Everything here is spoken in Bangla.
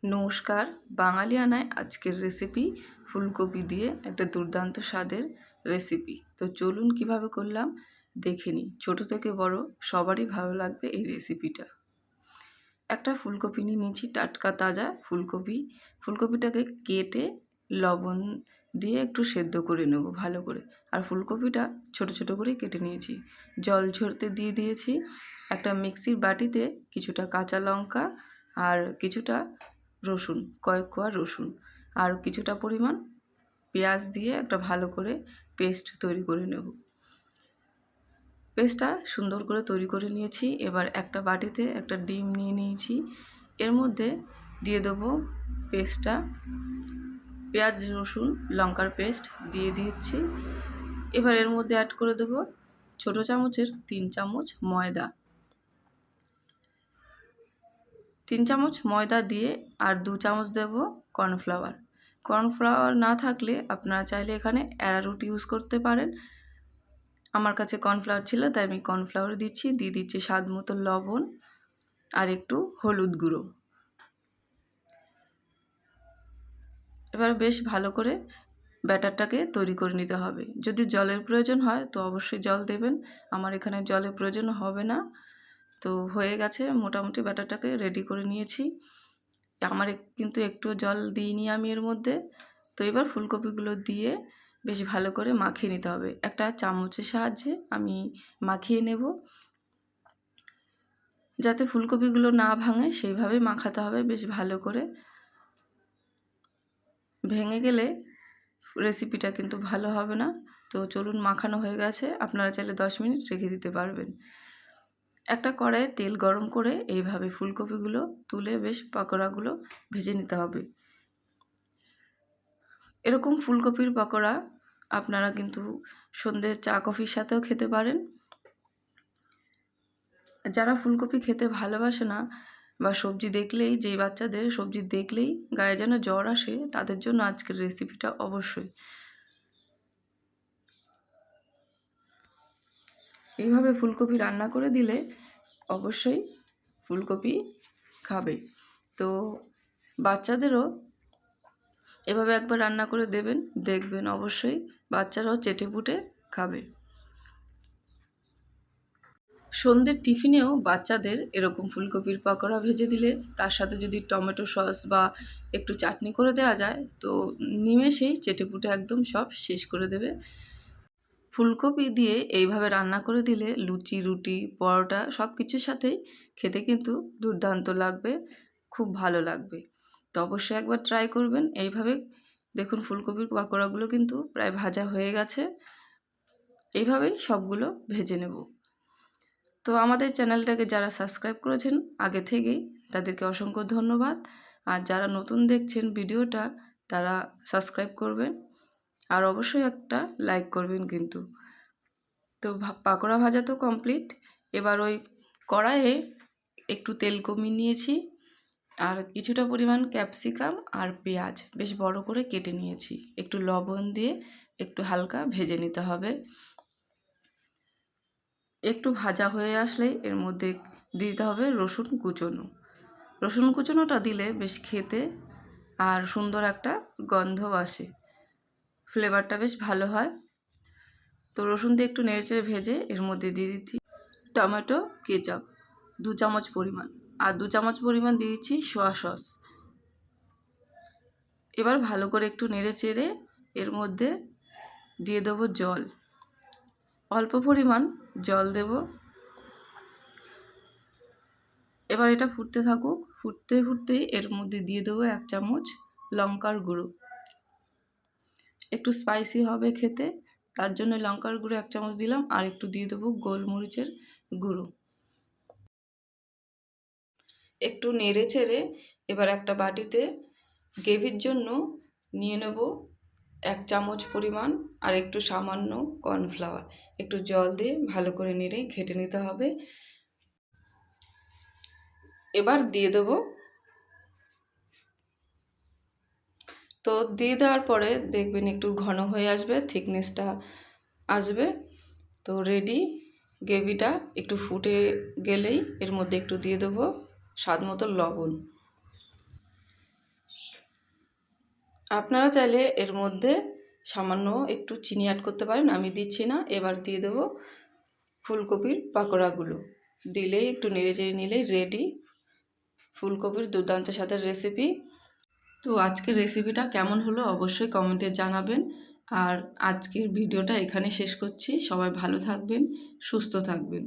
নমস্কার। বাঙালিয়ানায় আজকের রেসিপি ফুলকপি দিয়ে একটা দুর্দান্ত স্বাদের রেসিপি। তো চলুন কিভাবে করলাম দেখে নিই। ছোটো থেকে বড় সবারই ভালো লাগবে এই রেসিপিটা। একটা ফুলকপি নিয়ে নিয়েছি, টাটকা তাজা ফুলকপি। ফুলকপিটাকে কেটে লবণ দিয়ে একটু সেদ্ধ করে নেব ভালো করে। আর ফুলকপিটা ছোট ছোট করে কেটে নিয়েছি, জল ঝরতে দিয়ে দিয়েছি। একটা মিক্সির বাটিতে কিছুটা কাঁচা লঙ্কা আর কিছুটা রসুন, কয়েক কোয়া রসুন আর কিছুটা পরিমাণ পেঁয়াজ দিয়ে একটা ভালো করে পেস্ট তৈরি করে নেব। পেস্টটা সুন্দর করে তৈরি করে নিয়েছি। এবার একটা বাটিতে একটা ডিম নিয়ে নিয়েছি, এর মধ্যে দিয়ে দেবো পেস্টটা, পেঁয়াজ রসুন লঙ্কার পেস্ট দিয়ে দিচ্ছি। এবার এর মধ্যে অ্যাড করে দেবো ছোটো চামচের 3 চামচ ময়দা, 3 চামচ ময়দা দিয়ে আর 2 চামচ দেব কর্নফ্লাওয়ার। কর্নফ্লাওয়ার না থাকলে আপনারা চাইলে এখানে অ্যারারুট ইউজ করতে পারেন। আমার কাছে কর্নফ্লাওয়ার ছিল তাই আমি কর্নফ্লাওয়ার দিচ্ছি। দিয়ে দিচ্ছি স্বাদ মতো লবণ আর একটু হলুদ গুঁড়ো। এবার বেশ ভালো করে ব্যাটারটাকে তৈরি করে নিতে হবে। যদি জলের প্রয়োজন হয় তো অবশ্যই জল দেবেন, আমার এখানে জলের প্রয়োজন হবে না। তো হয়ে গেছে, মোটামুটি ব্যাটারটাকে রেডি করে নিয়েছি। আমার কিন্তু একটু জল দিইনি আমি এর মধ্যে। তো এবার ফুলকপিগুলো দিয়ে বেশ ভালো করে মাখিয়ে নিতে হবে। একটা চামচের সাহায্যে আমি মাখিয়ে নেব, যাতে ফুলকপিগুলো না ভাঙে সেইভাবে মাখাতে হবে বেশ ভালো করে। ভেঙে গেলে রেসিপিটা কিন্তু ভালো হবে না। তো চলুন, মাখানো হয়ে গেছে, আপনারা চাইলে 10 মিনিট রেখে দিতে পারবেন। একটা কড়াইয়ে তেল গরম করে এইভাবে ফুলকপিগুলো তুলে বেশ পকোড়াগুলো ভেজে নিতে হবে। এরকম ফুলকপির পকোড়া আপনারা কিন্তু সন্ধ্যে চা কফির সাথেও খেতে পারেন। যারা ফুলকপি খেতে ভালোবাসে না বা সবজি দেখলেই, যেই বাচ্চাদের সবজি দেখলেই গায়ে যেন জ্বর আসে, তাদের জন্য আজকের রেসিপিটা অবশ্যই। এইভাবে ফুলকপি রান্না করে দিলে অবশ্যই ফুলকপি খাবে। তো বাচ্চাদেরও এভাবে একবার রান্না করে দেবেন, দেখবেন অবশ্যই বাচ্চারাও চেটেপুটে খাবে। সন্ধ্যের টিফিনেও বাচ্চাদের এরকম ফুলকপির পকোড়া ভেজে দিলে তার সাথে যদি টমেটো সস বা একটু চাটনি করে দেওয়া যায় তো নিমেষেই চেটেপুটে একদম সব শেষ করে দেবে। ফুলকপি দিয়ে এইভাবে রান্না করে দিলে লুচি, রুটি, পরোটা সব কিছুর সাথেই খেতে কিন্তু দুর্দান্ত লাগবে, খুব ভালো লাগবে। তো অবশ্যই একবার ট্রাই করবেন এইভাবে। দেখুন ফুলকপির পকোড়াগুলো কিন্তু প্রায় ভাজা হয়ে গেছে। এইভাবেই সবগুলো ভেজে নেব। তো আমাদের চ্যানেলটাকে যারা সাবস্ক্রাইব করেছেন আগে থেকেই তাদেরকে অসংখ্য ধন্যবাদ। আর যারা নতুন দেখছেন ভিডিওটা তারা সাবস্ক্রাইব করবেন আর অবশ্যই একটা লাইক করবেন কিন্তু। তো পাকোড়া ভাজা তো কমপ্লিট। এবার ওই কড়াইয়ে একটু তেল কমিয়ে নিয়েছি আর কিছুটা পরিমাণ ক্যাপসিকাম আর পেঁয়াজ বেশ বড় করে কেটে নিয়েছি। একটু লবণ দিয়ে একটু হালকা ভেজে নিতে হবে। একটু ভাজা হয়ে আসলেই এর মধ্যে দিতে হবে রসুন কুচনো। রসুন কুচনোটা দিলে বেশ খেতে আর সুন্দর একটা গন্ধ আসে, ফ্লেভারটা বেশ ভালো হয়। তো রসুন দিয়ে একটু নেড়েচেড়ে ভেজে এর মধ্যে দিয়ে দিচ্ছি টমেটো কেচাপ 2 চামচ পরিমাণ, আর 2 চামচ পরিমাণ দিয়ে দিচ্ছি সোয়া সস। এবার ভালো করে একটু নেড়েচেড়ে এর মধ্যে দিয়ে দেবো জল, অল্প পরিমাণ জল দেব। এবার এটা ফুটতে থাকুক, ফুটতে ফুটতেই এর মধ্যে দিয়ে দেবো 1 চামচ লঙ্কার গুঁড়ো। একটু স্পাইসি হবে খেতে, তার জন্য লঙ্কার গুঁড়ো 1 চামচ দিলাম আর একটু দিয়ে দেবো গোলমরিচের গুঁড়ো। একটু নেড়ে চেড়ে এবার একটা বাটিতে গ্রেভির জন্য নিয়ে নেব 1 চামচ পরিমাণ আর একটু সামান্য কর্নফ্লাওয়ার। একটু জল দিয়ে ভালো করে নেড়ে ঘেটে নিতে হবে। এবার দিয়ে দেবো। তো দিয়ে দেওয়ার পরে দেখবেন একটু ঘন হয়ে আসবে, থিকনেসটা আসবে। তো রেডি গ্রেভিটা। একটু ফুটে গেলেই এর মধ্যে একটু দিয়ে দেবো স্বাদ মতো লবণ। আপনারা চাইলে এর মধ্যে সামান্য একটু চিনি অ্যাড করতে পারেন, আমি দিচ্ছি না। এবার দিয়ে দেবো ফুলকপির পাকোড়াগুলো, দিলেই একটু নেড়েচেড়ে নিলেই রেডি ফুলকপির দুর্দান্ত স্বাদের রেসিপি। তো আজকের রেসিপিটা কেমন হলো অবশ্যই কমেন্টে জানাবেন। আর আজকের ভিডিওটা এখানে শেষ করছি। সবাই ভালো থাকবেন, সুস্থ থাকবেন।